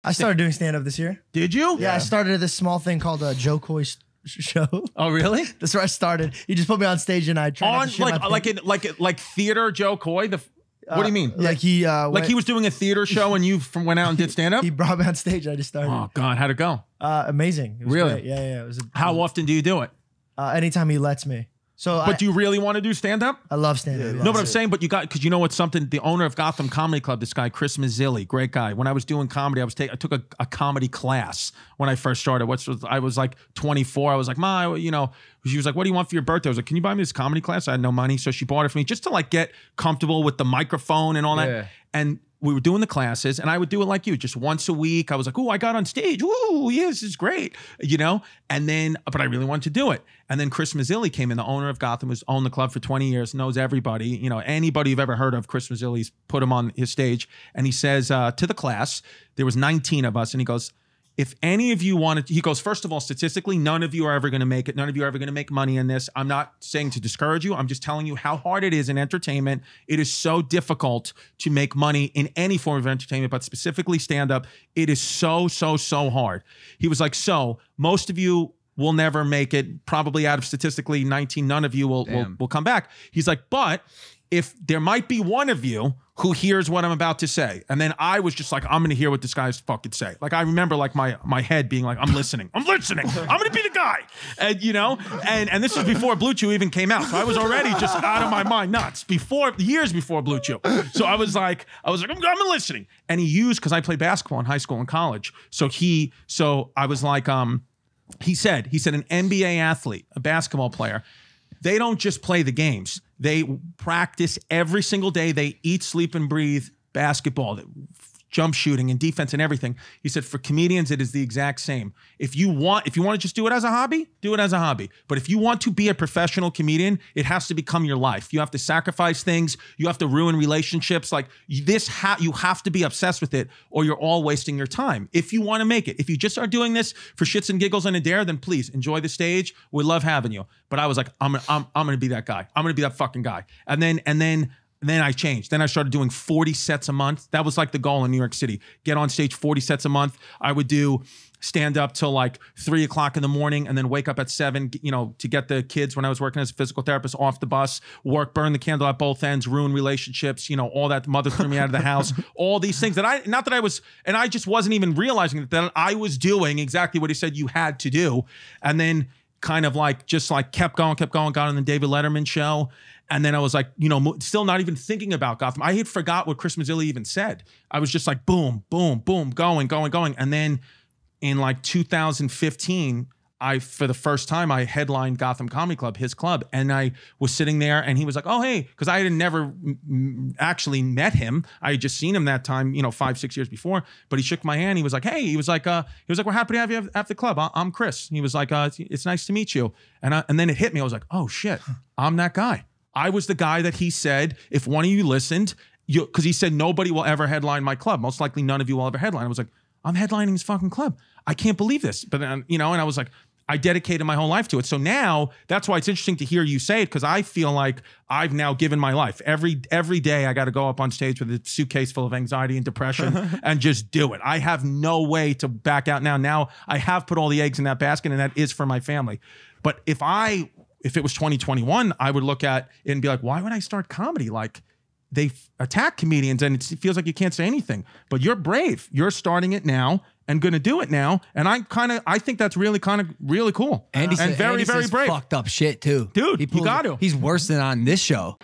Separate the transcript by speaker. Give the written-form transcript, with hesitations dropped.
Speaker 1: I started doing stand-up this year.
Speaker 2: Did you?
Speaker 1: Yeah, I started at this small thing called a Joe Coy show.
Speaker 2: Oh, really?
Speaker 1: That's where I started. He just put me on stage and I tried
Speaker 2: like theater Joe Coy. What do you mean?
Speaker 1: Like he
Speaker 2: was doing a theater show and you went out and did stand up.
Speaker 1: He brought me on stage. I just started.
Speaker 2: Oh God, how'd it go?
Speaker 1: Amazing. It was
Speaker 2: really?
Speaker 1: Great. Yeah. It was.
Speaker 2: How often do you do it?
Speaker 1: Anytime he lets me. So,
Speaker 2: but do you really want to do stand up?
Speaker 1: I love stand up.
Speaker 2: No, but I'm saying, but you got, because you know what's something. The owner of Gotham Comedy Club, this guy Chris Mazzilli, great guy. When I was doing comedy, I took a comedy class when I first started. I was like 24. I was like, Ma, you know, she was like, what do you want for your birthday? I was like, can you buy me this comedy class? I had no money, so she bought it for me just to like get comfortable with the microphone and all that. And we were doing the classes, and I would do it like you, just once a week. I was like, oh, I got on stage. Ooh, yeah, this is great, you know? And then, but I really wanted to do it. And then Chris Mazzilli came in, the owner of Gotham, who's owned the club for 20 years, knows everybody. You know, anybody you've ever heard of, Chris Mazzilli's put him on his stage. And he says to the class, there was 19 of us, and he goes, if any of you wanted, he goes, first of all, statistically, none of you are ever going to make it. None of you are ever going to make money in this. I'm not saying to discourage you. I'm just telling you how hard it is in entertainment. It is so difficult to make money in any form of entertainment, but specifically stand-up. It is so hard. He was like, so most of you will never make it. Probably out of statistically 19, none of you will come back. He's like, but if there might be one of you who hears what I'm about to say. And then I was just like, I'm going to hear what this guy's fucking say. Like, I remember like my head being like, I'm listening. I'm going to be the guy. And, you know, and this was before Blue Chew even came out. So I was already just out of my mind nuts years before Blue Chew. So I was like, I'm listening. And he used, because I played basketball in high school and college. So I was like, he said an NBA athlete, a basketball player, they don't just play the games. They practice every single day. They eat, sleep, and breathe basketball, jump shooting, and defense and everything. He said, for comedians, it is the exact same. If you want to just do it as a hobby, do it as a hobby. But if you want to be a professional comedian, it has to become your life. You have to sacrifice things. You have to ruin relationships. Like this, you have to be obsessed with it, or you're all wasting your time. If you want to make it, if you just are doing this for shits and giggles and a dare, then please enjoy the stage. We love having you. But I was like, I'm gonna be that guy. I'm gonna be that fucking guy. And then I changed. Then I started doing 40 sets a month. That was like the goal in New York City. Get on stage 40 sets a month. I would do stand up till like 3 o'clock in the morning and then wake up at 7, you know, to get the kids when I was working as a physical therapist off the bus, burn the candle at both ends, ruin relationships, you know, all that. Mother threw me out of the house, all these things that I just wasn't even realizing that I was doing exactly what he said you had to do. And then kind of like, just like kept going, got on the David Letterman show. And then I was like, you know, still not even thinking about Gotham. I had forgot what Chris Mazzilli even said. I was just like, boom, boom, boom, going. And then in like 2015, for the first time, I headlined Gotham Comedy Club, his club. And I was sitting there and he was like, oh, hey, because I had never actually met him. I had just seen him that time, you know, 5-6 years before. But he shook my hand. He was like, hey, we're happy to have you at the club. I'm Chris. He was like, it's nice to meet you. And then it hit me. I was like, oh shit, I'm that guy. I was the guy that he said, if one of you listened, because he said nobody will ever headline my club. Most likely none of you will ever headline. I was like, I'm headlining his fucking club. I can't believe this. But then, you know, and I was like, I dedicated my whole life to it. So now that's why it's interesting to hear you say it, because I feel like I've now given my life. Every day I got to go up on stage with a suitcase full of anxiety and depression and just do it. I have no way to back out now. Now I have put all the eggs in that basket, and that is for my family. But if it was 2021, I would look at it and be like, why would I start comedy? Like, they attack comedians and it feels like you can't say anything. But you're brave. You're starting it now and going to do it now. And I think that's really cool.
Speaker 3: Andy
Speaker 2: and very, very brave.
Speaker 3: Fucked up shit too.
Speaker 2: Dude, you got to.
Speaker 3: He's worse than on this show.